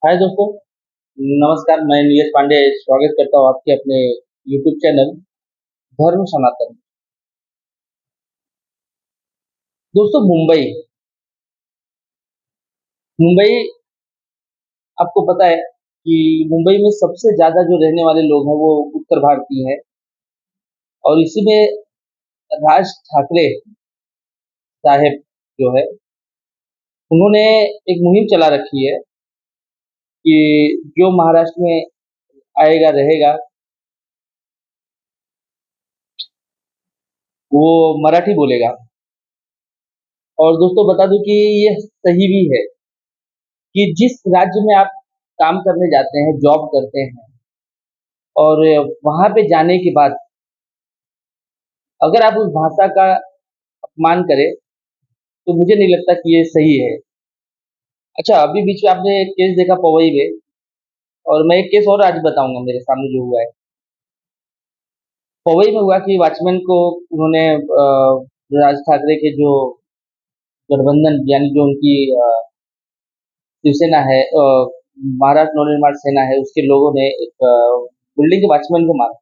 हाय दोस्तों। नमस्कार। मैं नीरज पांडे स्वागत करता हूँ आपके अपने यूट्यूब चैनल धर्म सनातन। दोस्तों, मुंबई मुंबई आपको पता है कि मुंबई में सबसे ज्यादा जो रहने वाले लोग हैं वो उत्तर भारतीय हैं। और इसी में राज ठाकरे साहब जो है, उन्होंने एक मुहिम चला रखी है कि जो महाराष्ट्र में आएगा रहेगा वो मराठी बोलेगा। और दोस्तों बता दूं कि ये सही भी है कि जिस राज्य में आप काम करने जाते हैं, जॉब करते हैं, और वहां पे जाने के बाद अगर आप उस भाषा का अपमान करें तो मुझे नहीं लगता कि ये सही है। अच्छा, अभी बीच में आपने एक केस देखा पवई में, और मैं एक केस और आज बताऊंगा मेरे सामने जो हुआ है। पवई में हुआ कि वॉचमैन को उन्होंने राज ठाकरे के जो गठबंधन यानी जो उनकी शिवसेना है, महाराष्ट्र नवनिर्माण सेना है, उसके लोगों ने एक बिल्डिंग के वॉचमैन को मारा।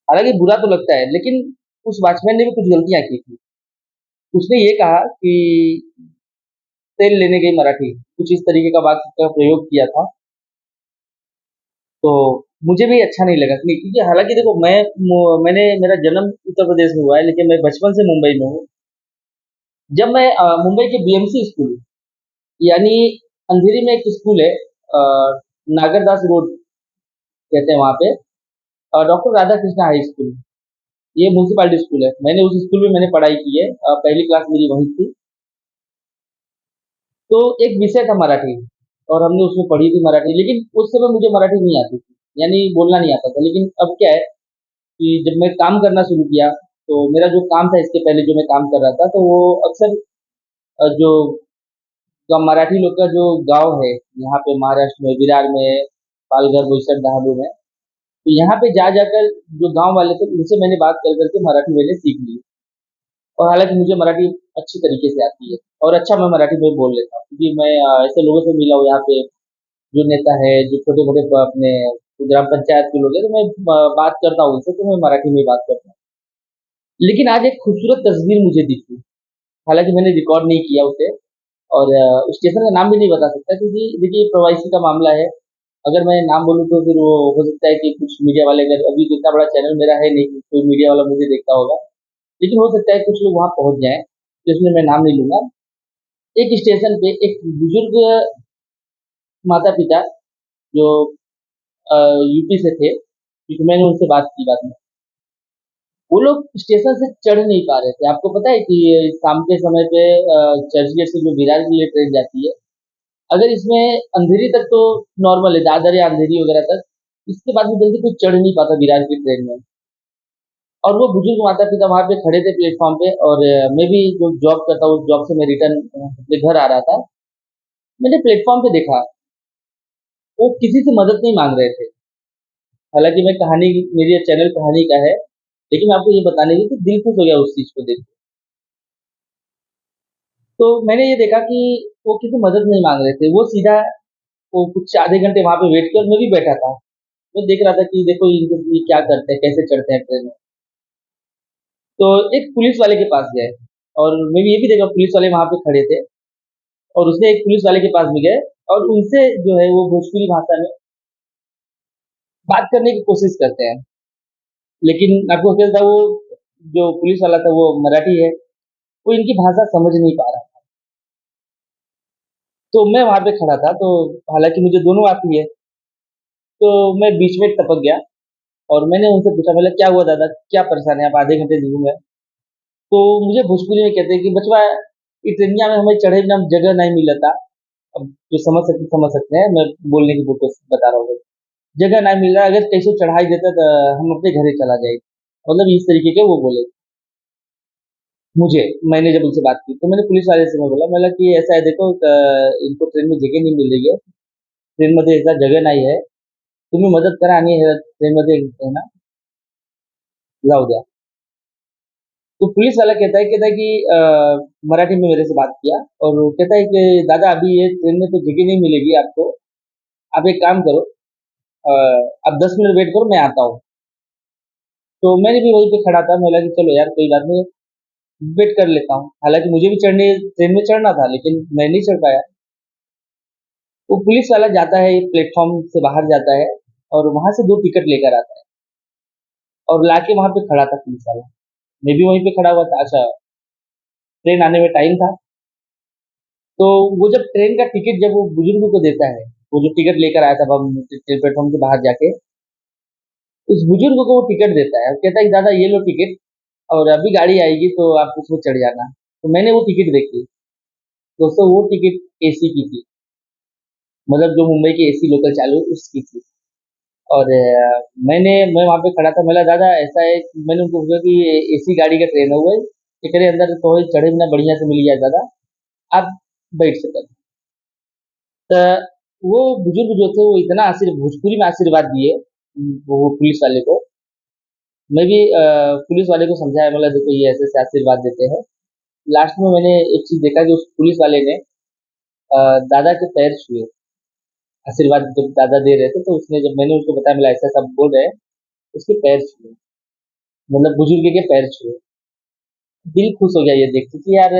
हालांकि बुरा तो लगता है, लेकिन उस वॉचमैन ने भी कुछ गलतियां की थी। उसने ये कहा कि तेल लेने गई मराठी, कुछ इस तरीके का वाक्य का प्रयोग किया था। तो मुझे भी अच्छा नहीं लगा कि क्योंकि हालांकि देखो, मैंने मेरा जन्म उत्तर प्रदेश में हुआ है, लेकिन मैं बचपन से मुंबई में हूँ। जब मैं मुंबई के बीएमसी स्कूल यानी अंधेरी में एक स्कूल है, नागरदास रोड कहते हैं वहाँ पे, doctor Radha Krishna high school. ये म्यूनसिपालिटी स्कूल है, मैंने उस स्कूल में मैंने पढ़ाई की है। पहली क्लास मेरी वहीं थी। तो एक विषय था मराठी, और हमने उसमें पढ़ी थी मराठी, लेकिन उस समय मुझे मराठी नहीं आती थी, यानी बोलना नहीं आता था। लेकिन अब क्या है कि जब मैं काम करना शुरू किया, तो मेरा जो काम था इसके पहले जो मैं काम कर रहा था, तो वो अक्सर जो मराठी लोग का जो गांव है यहाँ पे महाराष्ट्र में, विरार में, पालघर, बोईसर, डहाणू में, तो यहाँ पे जा जाकर जो गांव वाले थे उनसे मैंने बात कर करके मराठी मैंने सीख ली। और हालांकि मुझे मराठी अच्छी तरीके से आती है, और अच्छा मैं मराठी में बोल लेता हूँ, क्योंकि मैं ऐसे लोगों से मिला हूँ यहाँ पे, जो नेता है, जो छोटे मोटे अपने ग्राम पंचायत के लोग हैं, तो मैं बात करता हूँ उनसे, तो मैं मराठी में ही बात करता हूँ। लेकिन आज एक खूबसूरत तस्वीर मुझे दिखी। हालांकि मैंने रिकॉर्ड नहीं किया उसे, और स्टेशन का नाम भी नहीं बता सकता, क्योंकि देखिए प्रवासी का मामला है। अगर मैं नाम बोलूँ तो फिर वो हो सकता है कि कुछ मीडिया वाले, अगर अभी तो इतना बड़ा चैनल मेरा है नहीं कि कोई मीडिया वाला मुझे देखता होगा, लेकिन हो सकता है कुछ लोग वहां पहुंच जाएं, तो इसमें मैं नाम नहीं लूंगा। एक स्टेशन पे एक बुजुर्ग माता पिता जो यूपी से थे, क्योंकि मैंने उनसे बात की बाद में, वो लोग स्टेशन से चढ़ नहीं पा रहे थे। आपको पता है कि ये शाम के समय पे चर्चगेट से जो विरार के लिए ट्रेन जाती है, अगर इसमें अंधेरी तक तो नॉर्मल है, दादर या अंधेरी वगैरह तक, इसके बाद में जल्दी कोई चढ़ नहीं पाता विरार की ट्रेन में। और वो बुजुर्ग माता पिता वहां पे खड़े थे प्लेटफॉर्म पे, और मैं भी जो जॉब करता हूँ, उस जॉब से मैं रिटर्न अपने घर आ रहा था। मैंने प्लेटफॉर्म पे देखा, वो किसी से मदद नहीं मांग रहे थे। हालांकि मैं कहानी, मेरी ये चैनल कहानी का है, लेकिन मैं आपको ये बताने की कि दिल खुश हो गया उस चीज को देख के। तो मैंने ये देखा कि वो किसी मदद नहीं मांग रहे थे, वो सीधा, वो कुछ आधे घंटे वहां पे वेट किया, और मैं भी बैठा था। मैं देख रहा था कि देखो ये क्या करते हैं, कैसे चढ़ते हैं ट्रेन में। तो एक पुलिस वाले के पास गए, और मैं भी ये भी देखा पुलिस वाले वहां पे खड़े थे, और उसने एक पुलिस वाले के पास भी गए, और उनसे जो है वो भोजपुरी भाषा में बात करने की कोशिश करते हैं। लेकिन आपको क्या था, वो जो पुलिस वाला था वो मराठी है, वो इनकी भाषा समझ नहीं पा रहा। तो मैं वहां पे खड़ा था, तो हालांकि मुझे दोनों आती है, तो मैं बीच में टपक गया, और मैंने उनसे पूछा, बोला क्या हुआ दादा, क्या परेशानी है, आप आधे घंटे से घूम गए। तो मुझे भोजपुरी में कहते हैं कि बचवा, ई ट्रेनिया में हमें चढ़े बिना जगह नहीं मिलता। अब जो समझ सकते हैं, मैं बोलने की कोशिश बता रहा हूँ। जगह नहीं मिल रहा, अगर कैसे चढ़ाई देता तो हम अपने घरे चला जाए, मतलब इस तरीके के वो बोले मुझे। मैंने जब उनसे बात की, तो मैंने पुलिस वाले से मैं बोला, मतलब कि ऐसा है देखो, इनको ट्रेन में जगह नहीं मिल रही है, ट्रेन मध्ये एकदा जगह नाही है, तुम्ही मदत करा आणि ट्रेन मध्ये है ना जाऊ द्या। तो पुलिस वाला कहता है कि मराठी में मेरे से बात किया और वो कहता है कि दादा अभी ये ट्रेन में तो जगह नहीं मिलेगी आपको, आप एक काम करो, अ, आप 10 मिनट वेट करो, मैं आता हूँ। तो मैंने भी वहीं पे खड़ा था, मैं लगा कि चलो यार कोई बात नहीं, वेट कर लेता हूँ। हालांकि मुझे भी ट्रेन में चढ़ना था, लेकिन मैं नहीं चढ़ पाया। वो पुलिस वाला जाता है, प्लेटफॉर्म से बाहर जाता है और वहां से 2 टिकट लेकर आता है और लाके वहां पे खड़ा था पुलिस वाला। मैं भी वहीं पे खड़ा हुआ था। अच्छा, ट्रेन आने में टाइम था, तो वो जब ट्रेन का टिकट जब वो बुजुर्ग को देता है, वो जो टिकट लेकर आया था प्लेटफॉर्म के बाहर जाके, उस बुजुर्ग को वो टिकट देता है और कहता है कि दादा ये लो टिकट, और अभी गाड़ी आएगी तो आप उसमें चढ़ जाना। तो मैंने वो टिकट देखी। दोस्तों वो टिकट एसी की थी, मतलब जो मुंबई की एसी लोकल चालू है, उसकी थी। और मैं वहाँ पे खड़ा था, मैं बोला दादा ऐसा है, मैंने उनको बोला कि एसी गाड़ी का ट्रेन है वो है, कि तेरे अंदर तो चढ़े बिना बढ़िया से मिल जाए दादा, आप बैठ सकते। तो वो बुजुर्ग जो थे वो इतना भोजपुरी में आशीर्वाद दिए, वो पुलिस वाले को। मैं भी पुलिस वाले को समझाया, मतलब देखो ये ऐसे ऐसे आशीर्वाद देते हैं। लास्ट में मैंने एक चीज देखा कि उस पुलिस वाले ने दादा के पैर छुए, आशीर्वाद जब दादा दे रहे थे तो उसने, जब मैंने उसको बताया मतलब ऐसा सब बोल रहे हैं, उसके पैर छुए, मतलब बुजुर्ग के पैर छुए। दिल खुश हो गया ये देख के कि यार,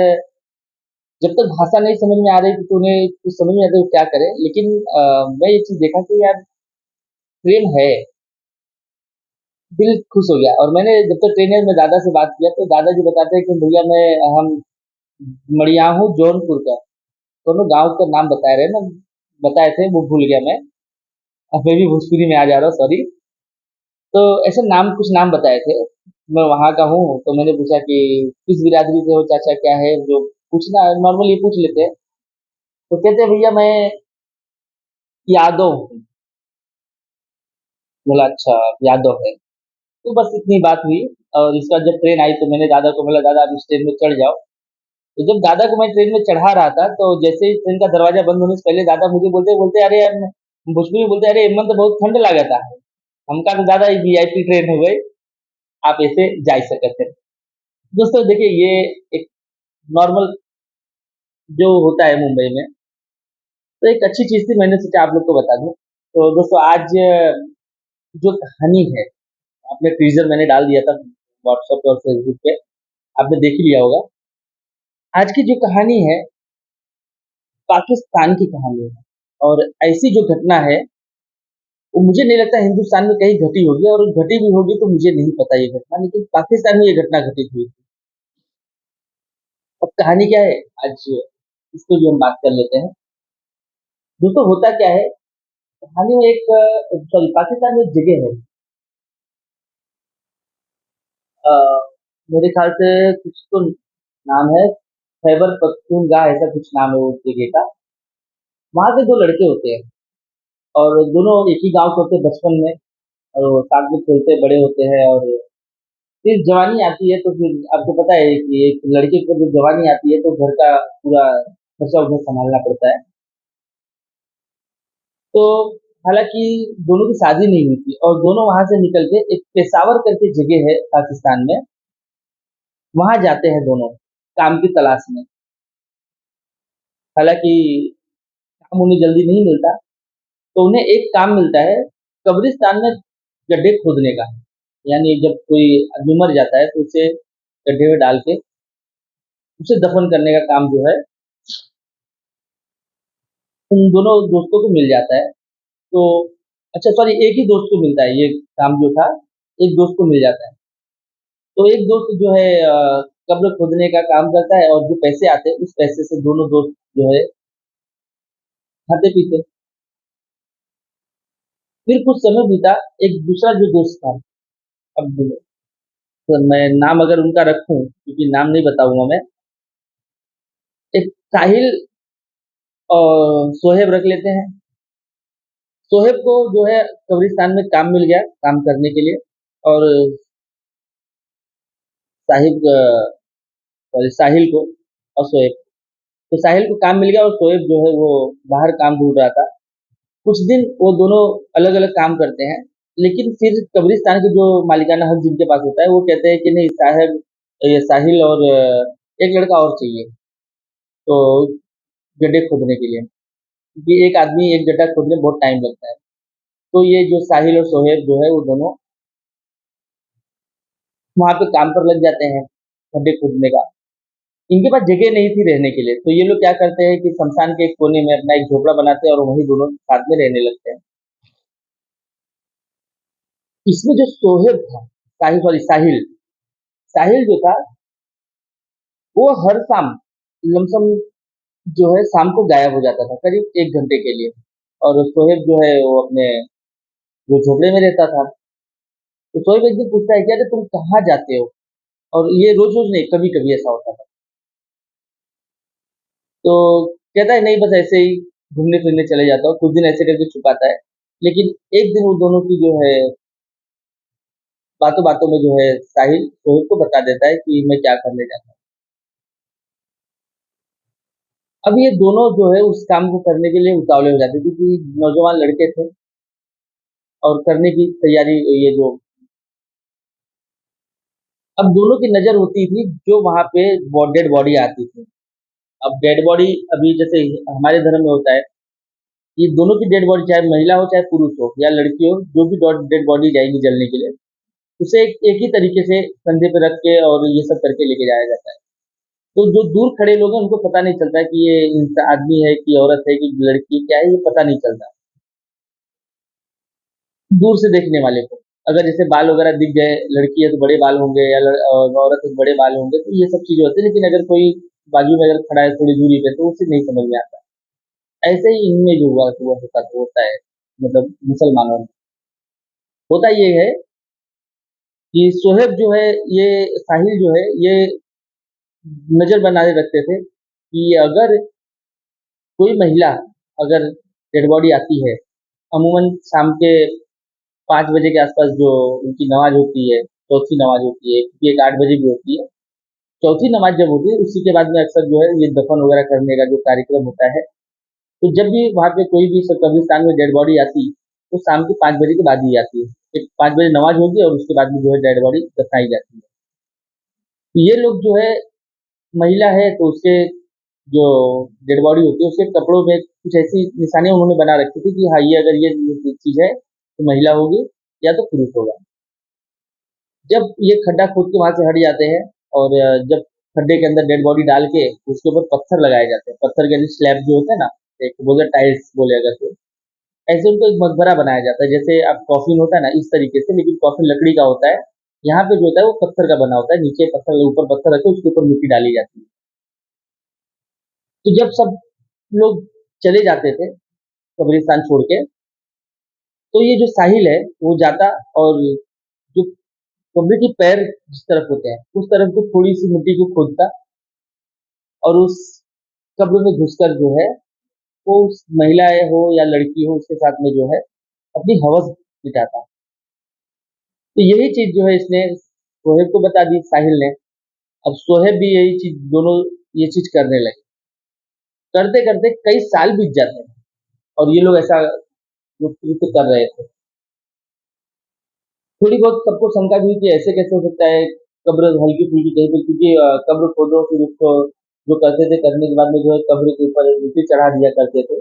जब तक भाषा नहीं समझ में आ रही थी तो उन्हें कुछ समझ में आता वो क्या करे, लेकिन मैं ये चीज देखा कि यार प्रेम है। दिल खुश हो गया। और मैंने जब तक ट्रेनर में दादा से बात किया तो दादाजी बताते हैं कि भैया मैं हम मड़िया हूँ जौनपुर का, दोनों गांव का नाम बता रहे हैं ना, बताए थे वो भूल गया मैं। अब मैं भी भोजपुरी में आ जा रहा हूँ, सॉरी। तो ऐसे नाम, कुछ नाम बताए थे। मैं वहां का हूँ, तो मैंने पूछा कि किस बिरादरी से हो चाचा, क्या है जो पूछना, नॉर्मली पूछ लेते हैं। तो कहते हैं भैया मैं यादव हूँ। बोला अच्छा, यादव है। तो बस इतनी बात हुई। और इसका जब ट्रेन आई तो मैंने दादा को बोला दादा आप इस ट्रेन में चढ़ जाओ। तो जब दादा को मैं ट्रेन में चढ़ा रहा था तो जैसे ही ट्रेन का दरवाजा बंद होने से पहले दादा मुझे बोलते बोलते अरे यार, भोजपुरी में बोलते अरे एमन तो बहुत ठंड लागत है। हमका तो दादा वीआईपी ट्रेन हो गई, आप ऐसे जा सकते हैं। दोस्तों देखिए, ये एक नॉर्मल जो होता है मुंबई में, तो एक अच्छी चीज थी, मैंने सोचा आप लोग को बता दूं। तो दोस्तों आज जो कहानी है, आपने टीजर मैंने डाल दिया था व्हाट्सएप और फेसबुक पे, आपने देख ही लिया होगा। आज की जो कहानी है पाकिस्तान की कहानी है, और ऐसी जो घटना है वो मुझे नहीं लगता हिंदुस्तान में कहीं घटी होगी, और घटी भी होगी तो मुझे नहीं पता ये घटना, लेकिन पाकिस्तान में ये घटना घटित हुई थी। अब कहानी क्या है, आज इसको जो हम बात कर लेते हैं। दोस्तों होता क्या है, कहानी में एक, सॉरी, पाकिस्तान में एक जगह है, अ, मेरे ख्याल से कुछ तो नाम है, खैबर पख्तूनख्वा, ऐसा कुछ नाम है उस जगह का। वहां के 2 लड़के होते हैं और दोनों एक ही गांव के होते हैं बचपन में, और वो साथ में खेलते बड़े होते हैं। और फिर जवानी आती है तो फिर आपको पता है कि एक लड़के को जब जवानी आती है तो घर का पूरा खर्चा उन्हें संभालना पड़ता है। तो हालांकि दोनों की शादी नहीं हुई थी और दोनों वहां से निकल के एक पेशावर करके जगह है पाकिस्तान में, वहां जाते हैं दोनों काम की तलाश में। हालांकि काम उन्हें जल्दी नहीं मिलता, तो उन्हें एक काम मिलता है कब्रिस्तान में गड्ढे खोदने का। यानी जब कोई आदमी मर जाता है तो उसे गड्ढे में डाल के उसे दफन करने का काम जो है उन दोनों दोस्तों को मिल जाता है। तो अच्छा, सॉरी, एक ही दोस्त को मिलता है ये काम जो था, एक दोस्त को मिल जाता है। तो एक दोस्त जो है कब्र खोदने का काम करता है, और जो पैसे आते हैं उस पैसे से दोनों दोस्त जो है खाते पीते। फिर कुछ समय बीता, एक दूसरा जो दोस्त था, अब तो मैं नाम अगर उनका रखूं, क्योंकि नाम नहीं बताऊंगा मैं, एक साहिल और सोहेब रख लेते हैं। सोहेब को जो है कब्रिस्तान में काम मिल गया काम करने के लिए, और साहिब, सॉरी, साहिल को और सोहेब, तो साहिल को काम मिल गया और सोहेब जो है वो बाहर काम ढूंढ रहा था। कुछ दिन वो दोनों अलग अलग काम करते हैं, लेकिन फिर कब्रिस्तान के जो मालिकाना हक जिनके पास होता है वो कहते हैं कि नहीं साहब, ये साहिल और एक लड़का और चाहिए, तो गड्ढे खोदने के लिए, क्योंकि एक आदमी एक गड्ढा खोदने में बहुत टाइम लगता है। तो ये जो साहिल और सोहेब जो है वो दोनों वहाँ पे काम पर लग जाते हैं गड्ढे खोदने का। इनके पास जगह नहीं थी रहने के लिए, तो ये लोग क्या करते हैं कि शमशान के एक कोने में अपना एक झोपड़ा बनाते हैं और वहीं दोनों साथ में रहने लगते हैं। इसमें जो सोहेब था, साहिल साहिल जो था वो हर शाम लमसम जो है शाम को गायब हो जाता था करीब 1 घंटे के लिए। और सोहेब जो है वो अपने जो झोपड़े में रहता था। तो सोहेब एक दिन पूछता है कि अरे तुम कहाँ जाते हो? और ये रोज रोज नहीं, कभी कभी ऐसा होता था। तो कहता है नहीं, बस ऐसे ही घूमने फिरने चले जाता हूँ, कुछ दिन ऐसे करके छुपाता है। लेकिन एक दिन वो दोनों की जो है बातों बातों में जो है साहिल सोहेब को बता देता है कि मैं क्या करने जाता हूँ। अब ये दोनों जो है उस काम को करने के लिए उतावले हो जाते, क्योंकि नौजवान लड़के थे और करने की तैयारी ये जो। अब दोनों की नजर होती थी जो वहां पे डेड बॉडी आती थी। अब डेड बॉडी अभी जैसे हमारे धर्म में होता है कि दोनों की डेड बॉडी, चाहे महिला हो चाहे पुरुष हो या लड़की हो, जो भी डेड बॉडी जाएगी जलने के लिए, उसे एक ही तरीके से कंधे पे रख के और ये सब करके लेके जाया जाता है। तो जो दूर खड़े लोग हैं उनको पता नहीं चलता कि ये आदमी है कि औरत है कि लड़की क्या है, ये पता नहीं चलता दूर से देखने वाले को। अगर जैसे बाल वगैरह दिख गए, लड़की है तो बड़े बाल होंगे या और औरत है तो बड़े बाल होंगे, तो ये सब चीजें होती है। लेकिन अगर कोई बाजू में अगर खड़ा है थोड़ी दूरी पे तो उसे नहीं समझ में आता। ऐसे ही इनमें जो हुआ होता होता है, मतलब मुसलमानों में होता ये है कि सोहेब जो है, ये साहिल जो है, ये नजर बनाए रखते थे कि अगर कोई महिला अगर डेड बॉडी आती है, अमूमन शाम के 5 बजे के आसपास जो उनकी नमाज होती है, चौथी नमाज होती है, क्योंकि एक 8 बजे भी होती है। चौथी नमाज जब होती है उसी के बाद में अक्सर जो है ये दफन वगैरह करने का जो कार्यक्रम होता है। तो जब भी वहाँ पे कोई भी कब्रिस्तान में डेड बॉडी आती, तो शाम के 5 बजे के बाद ही आती है। एक 5 बजे नमाज होगी और उसके बाद में जो है डेड बॉडी दफनाई जाती है। तो ये लोग जो है, महिला है तो उसके जो डेड बॉडी होती है उसके कपड़ों में कुछ ऐसी निशानियां उन्होंने बना रखी थी कि हाँ, ये अगर ये चीज है तो महिला होगी या तो पुरुष होगा। जब ये खड्डा खोद के वहां से हट जाते हैं और जब खड्डे के अंदर डेड बॉडी डाल के उसके ऊपर पत्थर लगाए जाते हैं, पत्थर के स्लैब जो होते हैं ना, एक बोलते टाइल्स बोले अगर तो, ऐसे उनको एक मकबरा बनाया जाता है। जैसे अब कॉफिन होता है ना, इस तरीके से, लेकिन कॉफिन लकड़ी का होता है। यहाँ पे जो होता है वो पत्थर का बना होता है, नीचे पत्थर ऊपर पत्थर रखे उसके ऊपर मिट्टी डाली जाती है। तो जब सब लोग चले जाते थे कब्रिस्तान छोड़ के, तो ये जो साहिल है वो जाता और जो कब्र के पैर जिस तरफ होते हैं उस तरफ को थोड़ी सी मिट्टी को खोदता और उस कब्र में घुसकर जो है वो उस महिला हो या लड़की हो उसके साथ में जो है अपनी हवस मिटाता। तो यही चीज जो है इसने सोहेब को बता दी साहिल ने। अब सोहेब भी यही चीज, दोनों ये चीज करने लगे। करते करते कई साल बीत जाते हैं और ये लोग ऐसा जो कृत्य कर रहे थे। थोड़ी बहुत सबको शंका भी हुई कि ऐसे कैसे हो सकता है, कब्र हल्की फुल्की कहीं पे, क्योंकि कब्र खोदो फिर उसको जो करते थे करने के बाद में जो है कब्र के ऊपर मिट्टी चढ़ा दिया करते थे।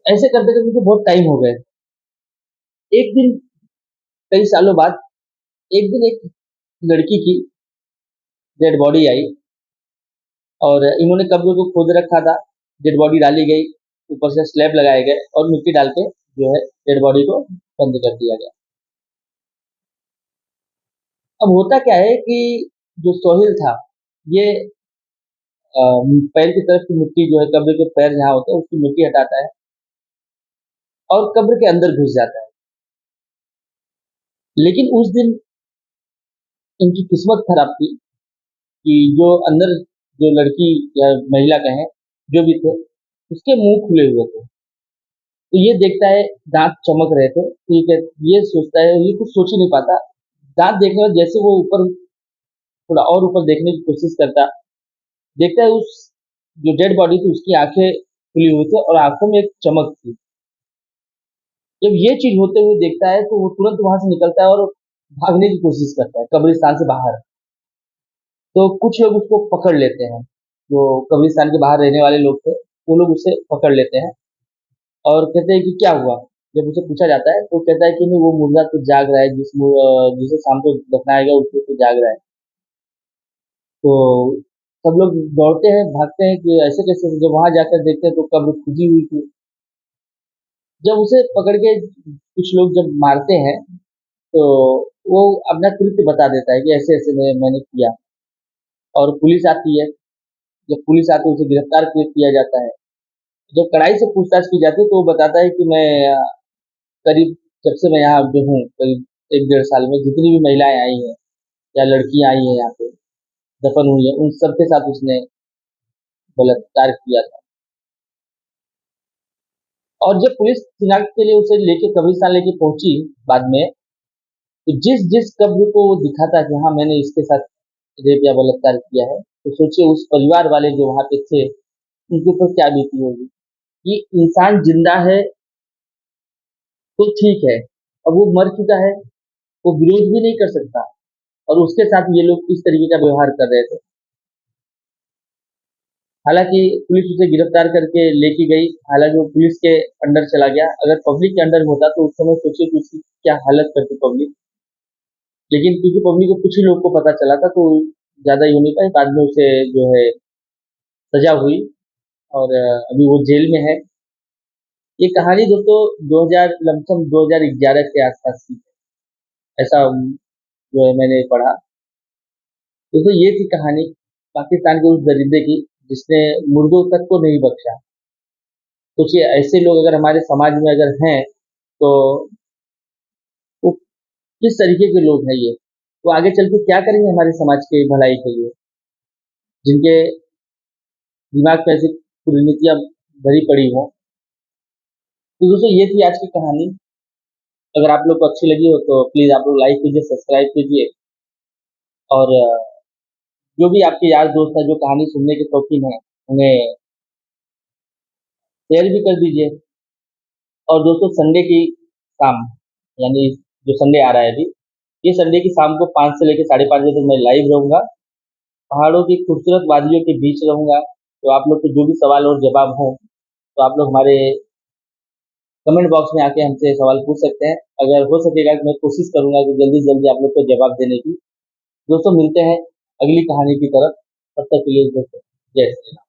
ऐसे करते करते मुझे बहुत टाइम हो गए। एक दिन, कई सालों बाद, एक दिन एक लड़की की डेड बॉडी आई और इन्होंने कब्र को खोद रखा था। डेड बॉडी डाली गई, ऊपर से स्लैब लगाए गए और मिट्टी डाल के जो है डेड बॉडी को बंद कर दिया गया। अब होता क्या है कि जो सोहिल था, ये पैर की तरफ की मिट्टी जो है कब्र के पैर जहाँ होते हैं उसकी मिट्टी हटाता है और कब्र के अंदर घुस जाता है। लेकिन उस दिन इनकी किस्मत खराब थी कि जो अंदर जो लड़की या महिला कहें जो भी थे, उसके मुंह खुले हुए थे। तो ये देखता है, दांत चमक रहे थे, ठीक है। ये सोचता है, ये कुछ सोच ही नहीं पाता। दांत देखने में जैसे वो ऊपर, थोड़ा और ऊपर देखने की कोशिश करता, देखता है उस जो डेड बॉडी थी उसकी आंखें खुली हुई थी और आंखों में एक चमक थी। जब ये चीज होते हुए देखता है तो वो तुरंत वहां से निकलता है और भागने की कोशिश करता है कब्रिस्तान से बाहर। तो कुछ लोग उसको पकड़ लेते हैं, जो कब्रिस्तान के बाहर रहने वाले लोग थे, वो लोग उसे पकड़ लेते हैं और कहते हैं कि क्या हुआ? जब उसे पूछा जाता है तो कहता है कि नहीं, वो मुर्दा तो जाग रहा है, जिसे शाम को दफनाया गया उसको तो जाग रहा है। तो सब लोग दौड़ते हैं, भागते हैं कि ऐसे कैसे? जब वहां जाकर देखते हैं तो कब्र खुदी हुई थी। जब उसे पकड़ के कुछ लोग जब मारते हैं तो वो अपना कृत्य बता देता है कि ऐसे ऐसे मैंने किया। और पुलिस आती है। जब पुलिस आती है उसे गिरफ्तार किया जाता है। जब कड़ाई से पूछताछ की जाती है तो वो बताता है कि मैं करीब जब से मैं यहाँ जो हूँ, करीब 1 डेढ़ साल में जितनी भी महिलाएं आई हैं या लड़कियां आई हैं यहाँ पे दफन हुई है, उन सबके साथ उसने बलात्कार किया था। और जब पुलिस शिनाख्त के लिए उसे लेके कब्रिस्तान लेके पहुंची बाद में, तो जिस जिस कब्र को वो दिखाता कि हाँ मैंने इसके साथ रेप या बलात्कार किया है, तो सोचिए उस परिवार वाले जो वहां पे थे उनके ऊपर क्या बीती होगी। कि इंसान जिंदा है तो ठीक है, अब वो मर चुका है, वो विरोध भी नहीं कर सकता, और उसके साथ ये लोग इस तरीके का व्यवहार कर रहे थे। हालांकि पुलिस उसे गिरफ्तार करके लेके गई, हालांकि वो पुलिस के अंडर चला गया। अगर पब्लिक के अंडर में होता तो उस समय सोचिए कि उसकी क्या हालत करती पब्लिक। लेकिन क्योंकि पब्लिक को कुछ ही लोग को पता चला था तो ज्यादा ही हो नहीं पाए, बाद में उसे जो है सजा हुई और अभी वो जेल में है। ये कहानी दोस्तों 2000 लमसम 2011 के आसपास की है। ऐसा जो है मैंने पढ़ा। दोस्तों ये थी कहानी पाकिस्तान के उस दरिंदे की जिसने मुर्दों तक को नहीं बख्शा। सोचिए ऐसे लोग अगर हमारे समाज में अगर हैं तो वो किस तरीके के लोग हैं ये, वो आगे चल के क्या करेंगे हमारे समाज के भलाई के लिए, जिनके दिमाग में ऐसी कुरीतियां भरी पड़ी हों। तो दोस्तों ये थी आज की कहानी। अगर आप लोग को अच्छी लगी हो तो प्लीज आप लोग लाइक कीजिए, सब्सक्राइब कीजिए, और जो भी आपके यार दोस्त हैं जो कहानी सुनने के शौकीन हैं उन्हें शेयर भी कर दीजिए। और दोस्तों संडे की शाम, यानी जो संडे आ रहा है अभी, ये संडे की शाम को 5 से लेकर 5:30 बजे तक मैं लाइव रहूंगा। पहाड़ों की खूबसूरत वादियों के बीच रहूंगा। तो आप लोग के जो भी सवाल और जवाब हो तो आप लोग हमारे कमेंट बॉक्स में आके हमसे सवाल पूछ सकते हैं। अगर हो सकेगा तो मैं कोशिश करूंगा कि जल्दी से जल्दी आप लोग को जवाब देने की। दोस्तों मिलते हैं अगली कहानी की तरफ। तब तक के लिए दोस्तों जय श्री राम।